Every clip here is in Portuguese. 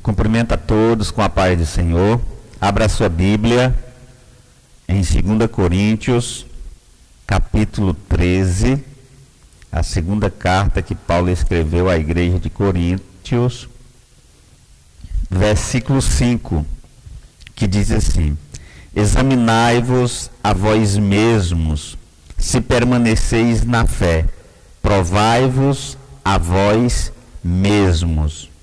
Cumprimento a todos com a paz do Senhor. Abra a sua Bíblia em 2 Coríntios, capítulo 13, a segunda carta que Paulo escreveu à igreja de Coríntios, versículo 5, que diz assim: examinai-vos a vós mesmos, se permaneceis na fé, provai-vos a vós mesmos.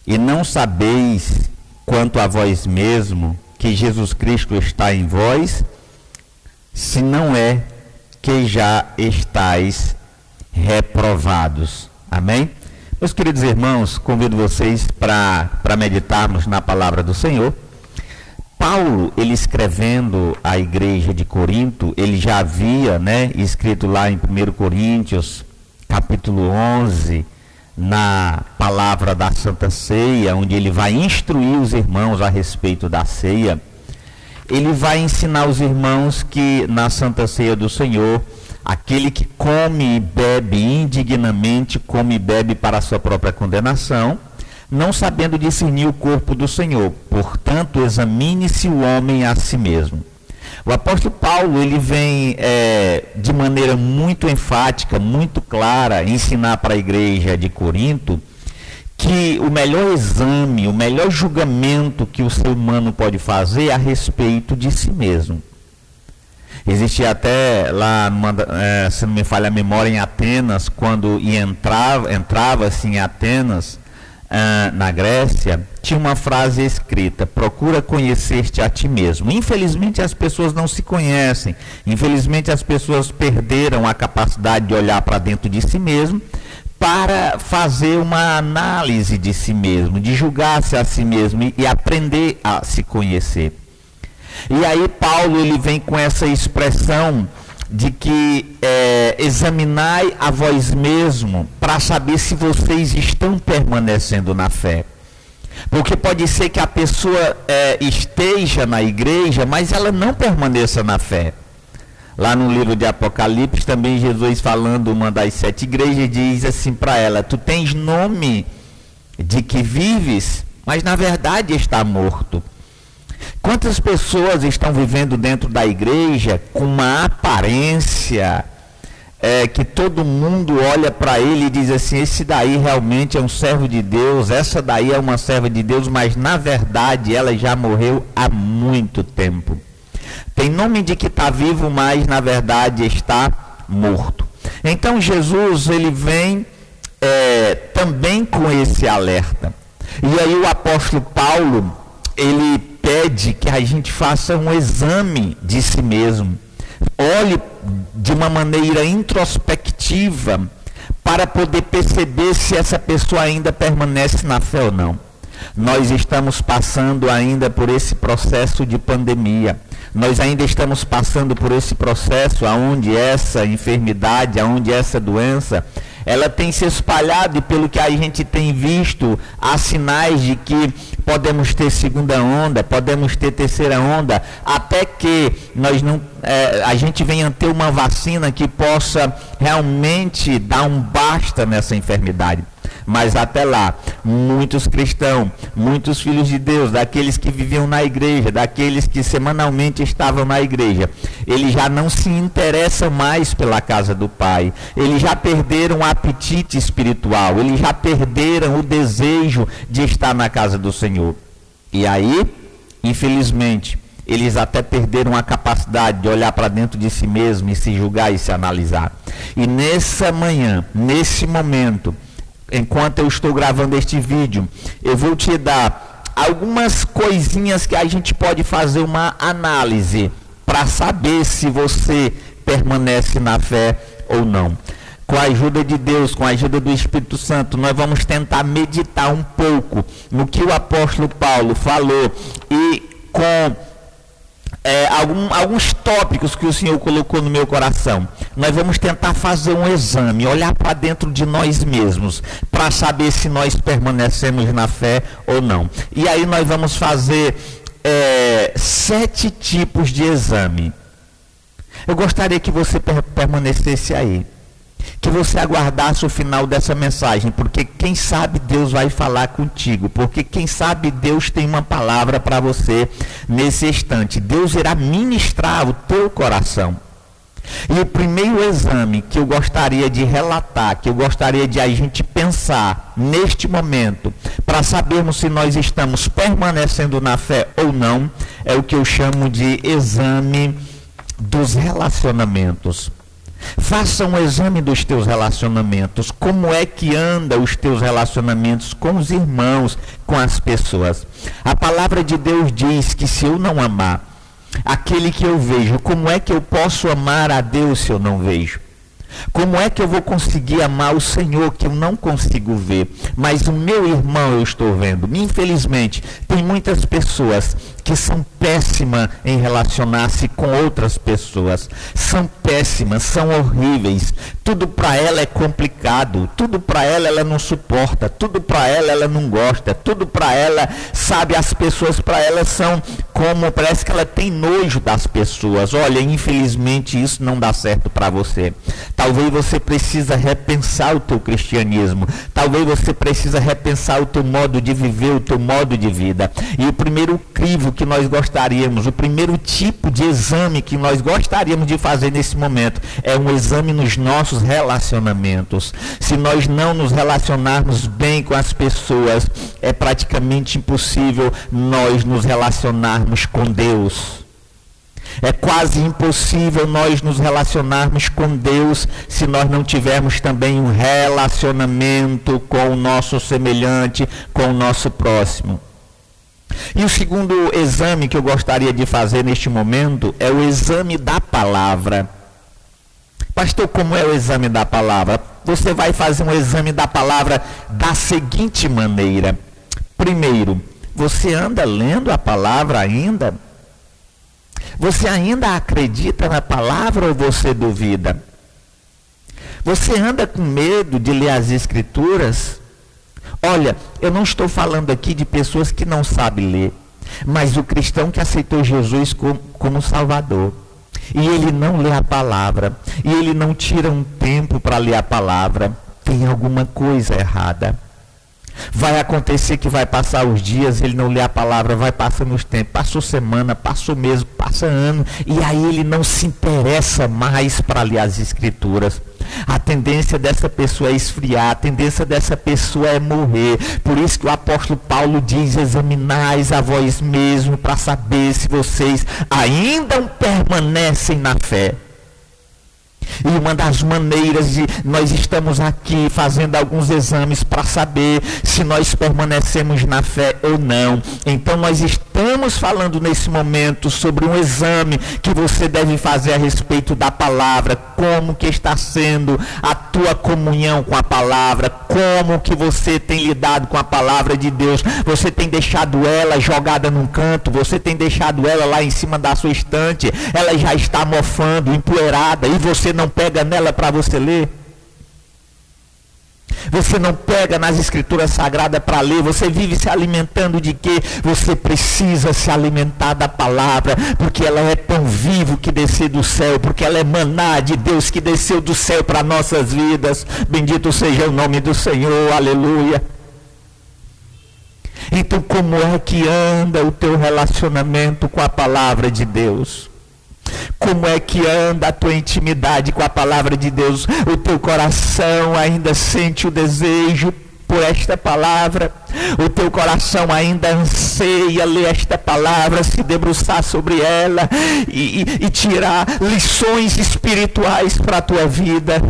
E não sabeis quanto a vós mesmo que Jesus Cristo está em vós, se não é que já estáis reprovados. Amém? Meus queridos irmãos, convido vocês para meditarmos na palavra do Senhor. Paulo, ele escrevendo à igreja de Corinto, ele já havia, escrito lá em 1 Coríntios, capítulo 11, na palavra da Santa Ceia, onde ele vai instruir os irmãos a respeito da ceia. Ele vai ensinar os irmãos que na Santa Ceia do Senhor, aquele que come e bebe indignamente, come e bebe para a sua própria condenação, não sabendo discernir o corpo do Senhor. Portanto, examine-se o homem a si mesmo. O apóstolo Paulo, ele vem de maneira muito enfática, muito clara, ensinar para a igreja de Corinto que o melhor exame, o melhor julgamento que o ser humano pode fazer é a respeito de si mesmo. Existia até lá, se não me falha a memória, em Atenas, quando entrava-se em Atenas, na Grécia, tinha uma frase escrita: procura conhecer-te a ti mesmo. Infelizmente as pessoas não se conhecem, infelizmente as pessoas perderam a capacidade de olhar para dentro de si mesmo, para fazer uma análise de si mesmo, de julgar-se a si mesmo e aprender a se conhecer. E aí Paulo, ele vem com essa expressão de que examinai a vós mesmo para saber se vocês estão permanecendo na fé. Porque pode ser que a pessoa esteja na igreja, mas ela não permaneça na fé. Lá no livro de Apocalipse, também Jesus, falando uma das 7 igrejas, diz assim para ela: tu tens nome de que vives, mas na verdade está morto. Quantas pessoas estão vivendo dentro da igreja com uma aparência que todo mundo olha para ele e diz assim: esse daí realmente é um servo de Deus, essa daí é uma serva de Deus, mas na verdade ela já morreu há muito tempo. Tem nome de que está vivo, mas na verdade está morto. Então Jesus, ele vem também com esse alerta. E aí o apóstolo Paulo, ele pede que a gente faça um exame de si mesmo. Olhe de uma maneira introspectiva para poder perceber se essa pessoa ainda permanece na fé ou não. Nós estamos passando ainda por esse processo de pandemia. Nós ainda estamos passando por esse processo onde essa enfermidade, onde essa doença, ela tem se espalhado, e pelo que a gente tem visto, há sinais de que podemos ter segunda onda, podemos ter terceira onda, até que a gente venha ter uma vacina que possa realmente dar um basta nessa enfermidade. Mas até lá, muitos cristãos, muitos filhos de Deus, daqueles que viviam na igreja, daqueles que semanalmente estavam na igreja, eles já não se interessam mais pela casa do Pai. Eles já perderam o apetite espiritual, eles já perderam o desejo de estar na casa do Senhor. E aí, infelizmente, eles até perderam a capacidade de olhar para dentro de si mesmo e se julgar e se analisar. E nessa manhã, nesse momento, enquanto eu estou gravando este vídeo, eu vou te dar algumas coisinhas que a gente pode fazer uma análise para saber se você permanece na fé ou não. Com a ajuda de Deus, com a ajuda do Espírito Santo, nós vamos tentar meditar um pouco no que o apóstolo Paulo falou e com alguns tópicos que o Senhor colocou no meu coração. Nós vamos tentar fazer um exame, olhar para dentro de nós mesmos, para saber se nós permanecemos na fé ou não. E aí nós vamos fazer 7 tipos de exame. Eu gostaria que você permanecesse aí. que você aguardasse o final dessa mensagem, porque quem sabe Deus vai falar contigo, porque quem sabe Deus tem uma palavra para você nesse instante. Deus irá ministrar o teu coração. E o primeiro exame que eu gostaria de relatar, que eu gostaria de a gente pensar neste momento, para sabermos se nós estamos permanecendo na fé ou não, é o que eu chamo de exame dos relacionamentos. Faça um exame dos teus relacionamentos. Como é que anda os teus relacionamentos com os irmãos, com as pessoas? A palavra de Deus diz que se eu não amar aquele que eu vejo, como é que eu posso amar a Deus se eu não vejo? Como é que eu vou conseguir amar o Senhor que eu não consigo ver? Mas o meu irmão eu estou vendo. Infelizmente, tem muitas pessoas que são péssimas em relacionar-se com outras pessoas. São péssimas, são horríveis. Tudo para ela é complicado. Tudo para ela não suporta. Tudo para ela não gosta. Tudo para ela, sabe, as pessoas para ela são como, parece que ela tem nojo das pessoas. Olha, infelizmente isso não dá certo para você. Talvez você precisa repensar o teu cristianismo. Talvez você precisa repensar o teu modo de viver, o teu modo de vida. E o primeiro crivo que nós gostaríamos, o primeiro tipo de exame que nós gostaríamos de fazer nesse momento é um exame nos nossos relacionamentos. Se nós não nos relacionarmos bem com as pessoas, é praticamente impossível nós nos relacionarmos com Deus. É quase impossível nós nos relacionarmos com Deus se nós não tivermos também um relacionamento com o nosso semelhante, com o nosso próximo. E o segundo exame que eu gostaria de fazer neste momento é o exame da palavra. Pastor, como é o exame da palavra? Você vai fazer um exame da palavra da seguinte maneira. Primeiro, você anda lendo a palavra ainda? Você ainda acredita na palavra ou você duvida? Você anda com medo de ler as Escrituras? Olha, eu não estou falando aqui de pessoas que não sabem ler, mas o cristão que aceitou Jesus como Salvador. E ele não lê a palavra, e ele não tira um tempo para ler a palavra, tem alguma coisa errada. Vai acontecer que vai passar os dias, ele não lê a palavra, vai passando os tempos, passou semana, passou mês, passa ano, e aí ele não se interessa mais para ler as Escrituras. A tendência dessa pessoa é esfriar, a tendência dessa pessoa é morrer. Por isso que o apóstolo Paulo diz: examinais a vós mesmos para saber se vocês ainda permanecem na fé. E uma das maneiras de nós estamos aqui fazendo alguns exames para saber se nós permanecemos na fé ou não. Então nós estamos falando nesse momento sobre um exame que você deve fazer a respeito da palavra. Como que está sendo a tua comunhão com a palavra? Como que você tem lidado com a palavra de Deus? Você tem deixado ela jogada num canto? Você tem deixado ela lá em cima da sua estante? Ela já está mofando, empoeirada, e você não pega nela para você ler? Você não pega nas Escrituras Sagradas para ler? Você vive se alimentando de quê? Você precisa se alimentar da palavra, porque ela é pão vivo que desceu do céu, porque ela é maná de Deus que desceu do céu para nossas vidas. Bendito seja o nome do Senhor, aleluia. Então, como é que anda o teu relacionamento com a palavra de Deus? Como é que anda a tua intimidade com a palavra de Deus? O teu coração ainda sente o desejo por esta palavra? O teu coração ainda anseia ler esta palavra, se debruçar sobre ela e tirar lições espirituais para a tua vida?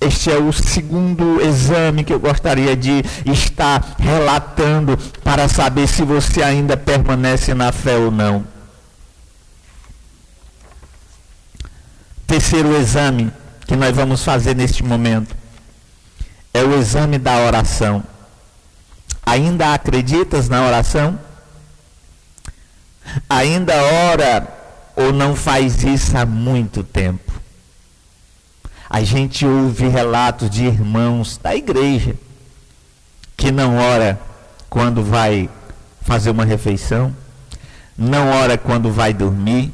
Este é o segundo exame que eu gostaria de estar relatando para saber se você ainda permanece na fé ou não. Terceiro exame que nós vamos fazer neste momento é o exame da oração. Ainda acreditas na oração? Ainda ora ou não faz isso há muito tempo? A gente ouve relatos de irmãos da igreja que não ora quando vai fazer uma refeição, não ora quando vai dormir,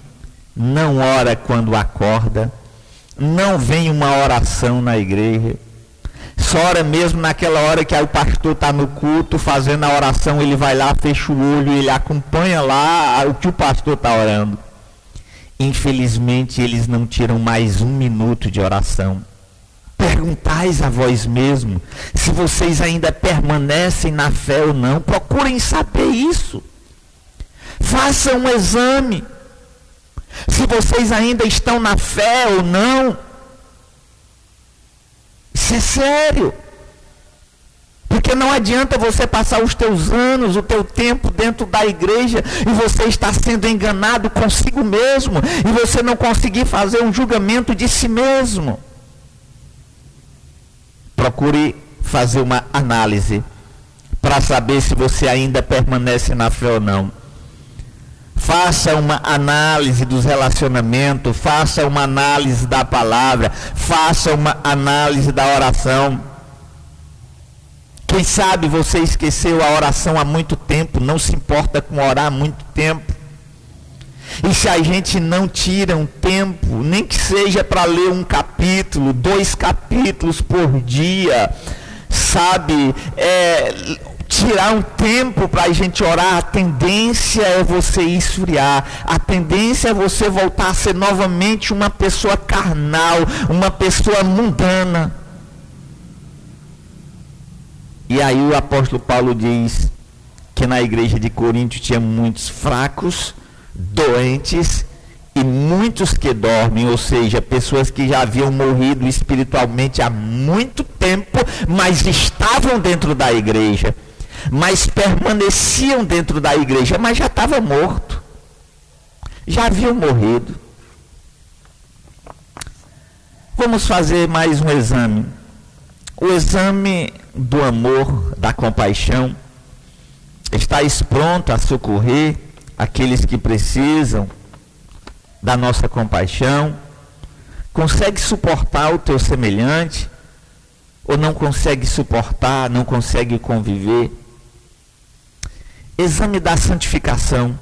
não ora quando acorda, não vem uma oração na igreja. Só ora mesmo naquela hora que aí o pastor está no culto fazendo a oração, ele vai lá, fecha o olho, ele acompanha lá o que o pastor está orando. Infelizmente eles não tiram mais 1 minuto de oração. Perguntais a vós mesmo se vocês ainda permanecem na fé ou não. Procurem saber isso. Façam um exame. Se vocês ainda estão na fé ou não. Isso é sério. Porque não adianta você passar os teus anos, o teu tempo dentro da igreja e você estar sendo enganado consigo mesmo e você não conseguir fazer um julgamento de si mesmo. Procure fazer uma análise para saber se você ainda permanece na fé ou não. Faça uma análise dos relacionamentos, faça uma análise da palavra, faça uma análise da oração. Quem sabe você esqueceu a oração há muito tempo, não se importa com orar há muito tempo. E se a gente não tira um tempo, nem que seja para ler 1 capítulo, 2 capítulos por dia, sabe, tirar um tempo para a gente orar, a tendência é você esfriar, a tendência é você voltar a ser novamente uma pessoa carnal, uma pessoa mundana. E aí o apóstolo Paulo diz que na igreja de Corinto tinha muitos fracos, doentes e muitos que dormem, ou seja, pessoas que já haviam morrido espiritualmente há muito tempo, mas estavam dentro da igreja, mas permaneciam dentro da igreja, mas já estavam mortos, já haviam morrido. Vamos fazer mais um exame. O exame do amor, da compaixão. Estás pronto a socorrer aqueles que precisam da nossa compaixão? Consegue suportar o teu semelhante? Ou não consegue suportar, não consegue conviver? Exame da santificação.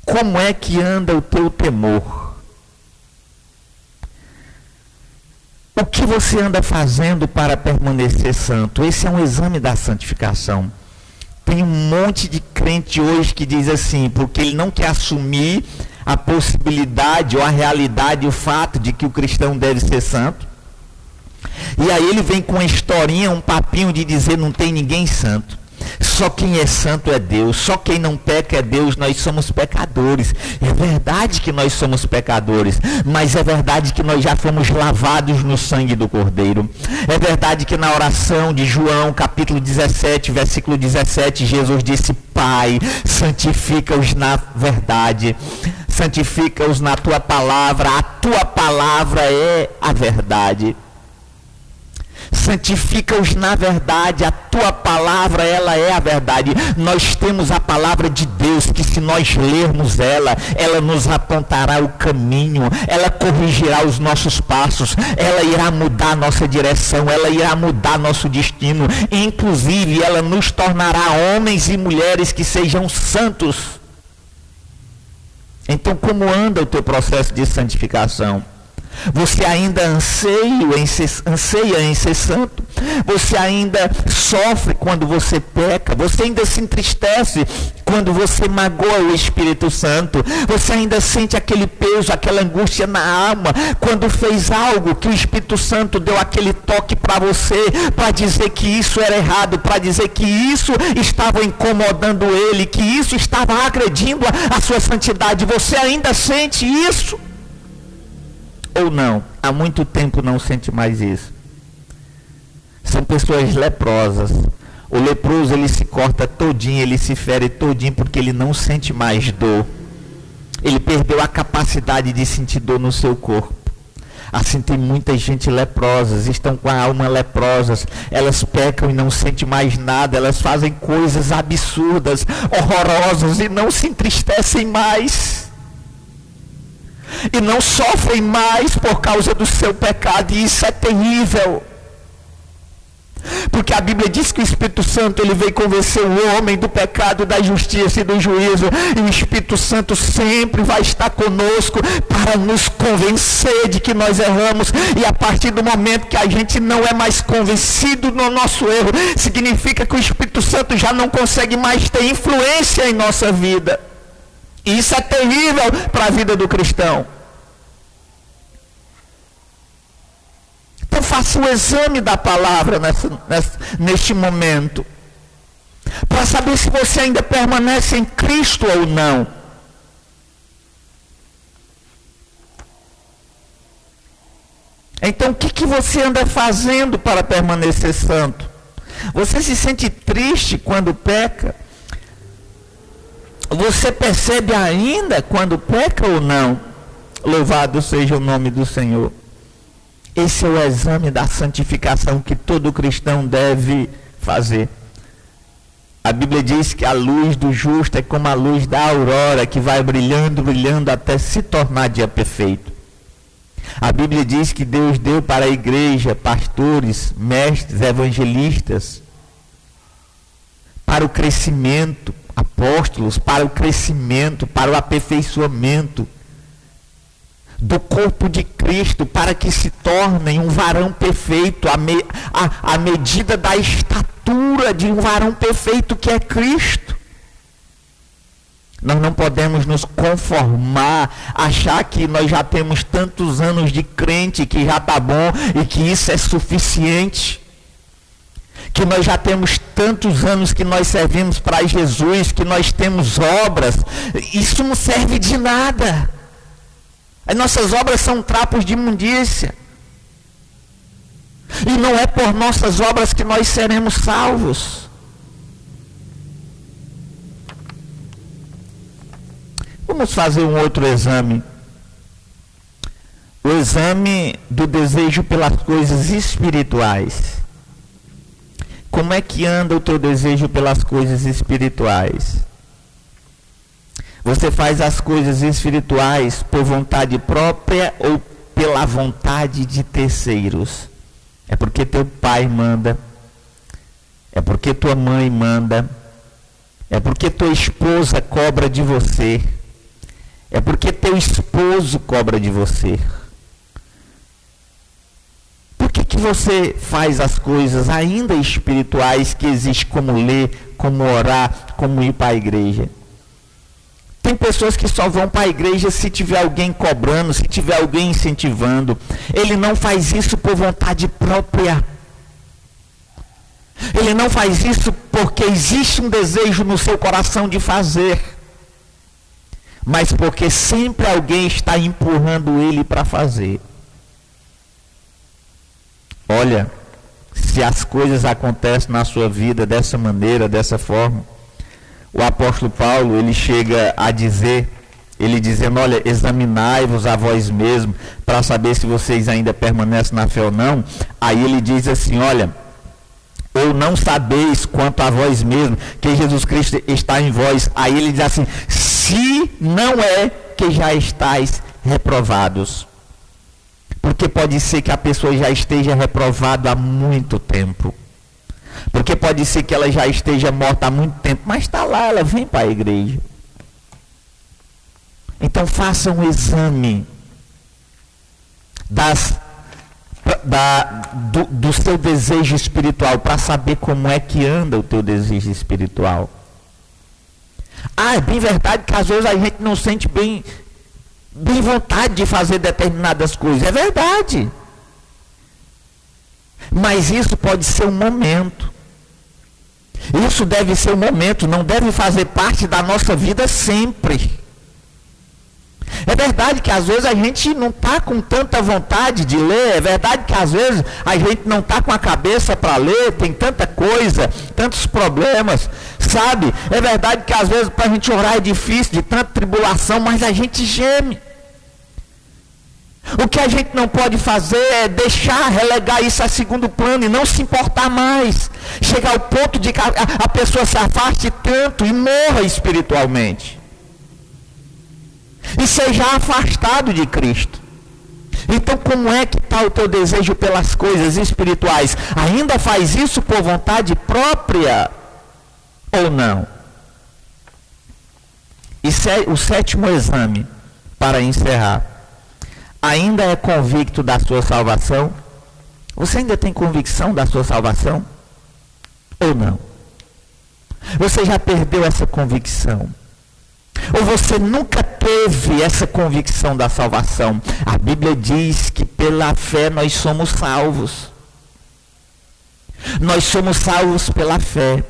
Como é que anda o teu temor? O que você anda fazendo para permanecer santo? Esse é um exame da santificação. Tem um monte de crente hoje que diz assim, porque ele não quer assumir a possibilidade ou a realidade, o fato de que o cristão deve ser santo. E aí ele vem com uma historinha, um papinho de dizer não tem ninguém santo. Só quem é santo é Deus, só quem não peca é Deus, nós somos pecadores. É verdade que nós somos pecadores, mas é verdade que nós já fomos lavados no sangue do Cordeiro. É verdade que na oração de João, capítulo 17, versículo 17, Jesus disse, Pai, santifica-os na verdade, santifica-os na tua palavra, a tua palavra é a verdade. Santifica-os na verdade, a tua palavra, ela é a verdade. Nós temos a palavra de Deus, que se nós lermos ela nos apontará o caminho, ela corrigirá os nossos passos, ela irá mudar nossa direção, ela irá mudar nosso destino, inclusive ela nos tornará homens e mulheres que sejam santos. Então, como anda o teu processo de santificação? Você ainda anseia em ser santo? Você ainda sofre quando você peca? Você ainda se entristece quando você magoa o Espírito Santo? Você ainda sente aquele peso, aquela angústia na alma quando fez algo que o Espírito Santo deu aquele toque para você, para dizer que isso era errado, para dizer que isso estava incomodando ele, que isso estava agredindo a sua santidade? Você ainda sente isso? Ou não? Há muito tempo não sente mais isso. São pessoas leprosas. O leproso, ele se corta todinho, ele se fere todinho porque ele não sente mais dor. Ele perdeu a capacidade de sentir dor no seu corpo. Assim tem muita gente leprosas, estão com a alma leprosas, elas pecam e não sentem mais nada, elas fazem coisas absurdas, horrorosas e não se entristecem mais. E não sofrem mais por causa do seu pecado, e isso é terrível. Porque a Bíblia diz que o Espírito Santo ele veio convencer o homem do pecado, da justiça e do juízo. E o Espírito Santo sempre vai estar conosco para nos convencer de que nós erramos. E a partir do momento que a gente não é mais convencido no nosso erro, significa que o Espírito Santo já não consegue mais ter influência em nossa vida. E isso é terrível para a vida do cristão. Então faça o exame da palavra neste momento, para saber se você ainda permanece em Cristo ou não. Então o que você anda fazendo para permanecer santo? Você se sente triste quando peca? Você percebe ainda quando peca ou não? Louvado seja o nome do Senhor. Esse é o exame da santificação que todo cristão deve fazer. A Bíblia diz que a luz do justo é como a luz da aurora, que vai brilhando, brilhando até se tornar dia perfeito. A Bíblia diz que Deus deu para a igreja pastores, mestres, evangelistas, para o crescimento, apóstolos, para o crescimento, para o aperfeiçoamento do corpo de Cristo, para que se tornem um varão perfeito, à medida da estatura de um varão perfeito que é Cristo. Nós não podemos nos conformar, achar que nós já temos tantos anos de crente, que já está bom e que isso é suficiente. Que nós já temos tantos anos que nós servimos para Jesus, que nós temos obras. Isso não serve de nada. As nossas obras são trapos de imundícia. E não é por nossas obras que nós seremos salvos. Vamos fazer um outro exame. O exame do desejo pelas coisas espirituais. Como é que anda o teu desejo pelas coisas espirituais? Você faz as coisas espirituais por vontade própria ou pela vontade de terceiros? É porque teu pai manda, é porque tua mãe manda, é porque tua esposa cobra de você, é porque teu esposo cobra de você. Por que você faz as coisas ainda espirituais que existe como ler, como orar, como ir para a igreja? Tem pessoas que só vão para a igreja se tiver alguém cobrando, se tiver alguém incentivando. Ele não faz isso por vontade própria. Ele não faz isso porque existe um desejo no seu coração de fazer. Mas porque sempre alguém está empurrando ele para fazer. Olha, se as coisas acontecem na sua vida dessa maneira, dessa forma, o apóstolo Paulo, ele chega a dizer, ele dizendo, olha, examinai-vos a vós mesmos, para saber se vocês ainda permanecem na fé ou não. Aí ele diz assim, olha, ou não sabeis quanto a vós mesmos, que Jesus Cristo está em vós. Aí ele diz assim, se não é que já estáis reprovados. Porque pode ser que a pessoa já esteja reprovada há muito tempo. Porque pode ser que ela já esteja morta há muito tempo, mas está lá, ela vem para a igreja. Então faça um exame do seu desejo espiritual, para saber como é que anda o teu desejo espiritual. É bem verdade que às vezes a gente não sente bem vontade de fazer determinadas coisas, é verdade. Mas isso pode ser um momento. Isso deve ser um momento, não deve fazer parte da nossa vida sempre. É verdade que às vezes a gente não está com tanta vontade de ler, é verdade que às vezes a gente não está com a cabeça para ler, tem tanta coisa, tantos problemas, sabe? É verdade que às vezes para a gente orar é difícil, de tanta tribulação, mas a gente geme. O que a gente não pode fazer é relegar isso a segundo plano e não se importar mais. Chegar ao ponto de que a pessoa se afaste tanto e morra espiritualmente. E seja afastado de Cristo. Então, como é que está o teu desejo pelas coisas espirituais? Ainda faz isso por vontade própria ou não? E o sétimo exame, para encerrar. Ainda é convicto da sua salvação? Você ainda tem convicção da sua salvação? Ou não? Você já perdeu essa convicção? Ou você nunca teve essa convicção da salvação? A Bíblia diz que pela fé nós somos salvos. Nós somos salvos pela fé.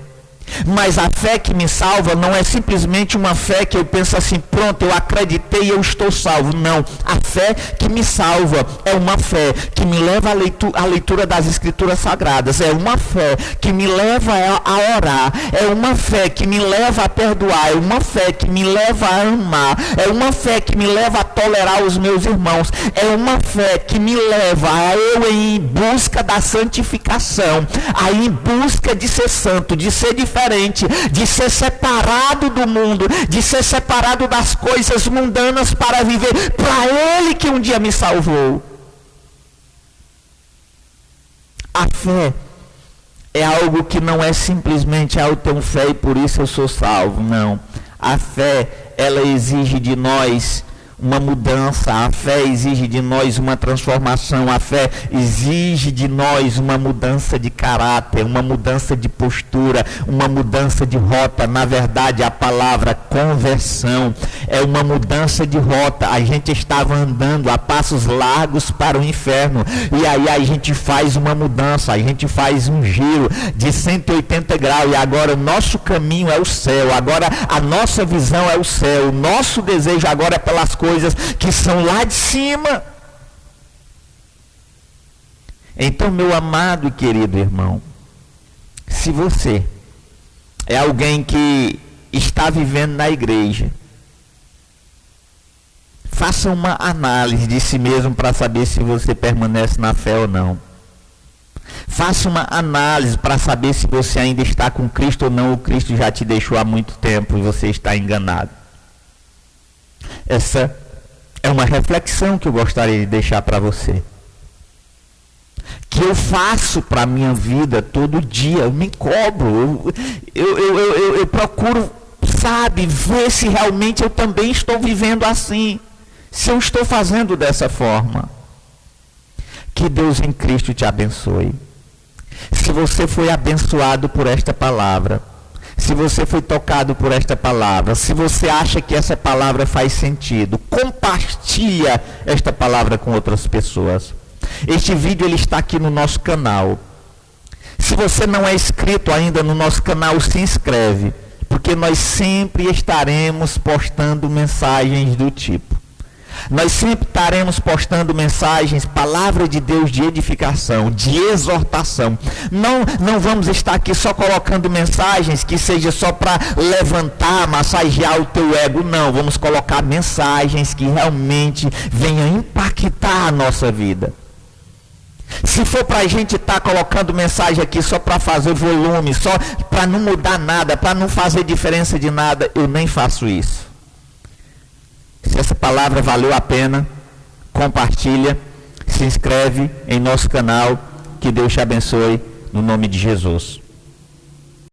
Mas a fé que me salva não é simplesmente uma fé que eu penso assim, pronto, eu acreditei e eu estou salvo. Não, a fé que me salva é uma fé que me leva à leitura das Escrituras Sagradas, é uma fé que me leva a orar, é uma fé que me leva a perdoar, é uma fé que me leva a amar, é uma fé que me leva a tolerar os meus irmãos, é uma fé que me leva a eu ir em busca da santificação, a ir em busca de ser santo, de ser diferente, de ser separado do mundo, de ser separado das coisas mundanas para viver para Ele que um dia me salvou. A fé é algo que não é simplesmente eu tenho fé e por isso eu sou salvo. Não. A fé, ela exige de nós uma mudança, a fé exige de nós uma transformação, a fé exige de nós uma mudança de caráter, uma mudança de postura, uma mudança de rota. Na verdade, a palavra conversão é uma mudança de rota. A gente estava andando a passos largos para o inferno e aí a gente faz uma mudança, a gente faz um giro de 180 graus e agora o nosso caminho é o céu, agora a nossa visão é o céu, o nosso desejo agora é pelas coisas que são lá de cima. Então, meu amado e querido irmão, se você é alguém que está vivendo na igreja, faça uma análise de si mesmo para saber se você permanece na fé ou não. Faça uma análise para saber se você ainda está com Cristo ou não, ou Cristo já te deixou há muito tempo e você está enganado. Essa é uma reflexão que eu gostaria de deixar para você. Que eu faço para a minha vida todo dia, eu me cobro, eu procuro, sabe, ver se realmente eu também estou vivendo assim, se eu estou fazendo dessa forma. Que Deus em Cristo te abençoe. Se você foi abençoado por esta palavra, se você foi tocado por esta palavra, se você acha que essa palavra faz sentido, compartilha esta palavra com outras pessoas. Este vídeo ele está aqui no nosso canal. Se você não é inscrito ainda no nosso canal, se inscreve, porque nós sempre estaremos postando mensagens do tipo. Nós sempre estaremos postando mensagens, palavra de Deus de edificação, de exortação. Não vamos estar aqui só colocando mensagens que seja só para levantar, massagear o teu ego. Não, vamos colocar mensagens que realmente venham impactar a nossa vida. Se for para a gente estar colocando mensagem aqui só para fazer volume, só para não mudar nada, para não fazer diferença de nada, eu nem faço isso. Se essa palavra valeu a pena, compartilha, se inscreve em nosso canal, que Deus te abençoe, no nome de Jesus.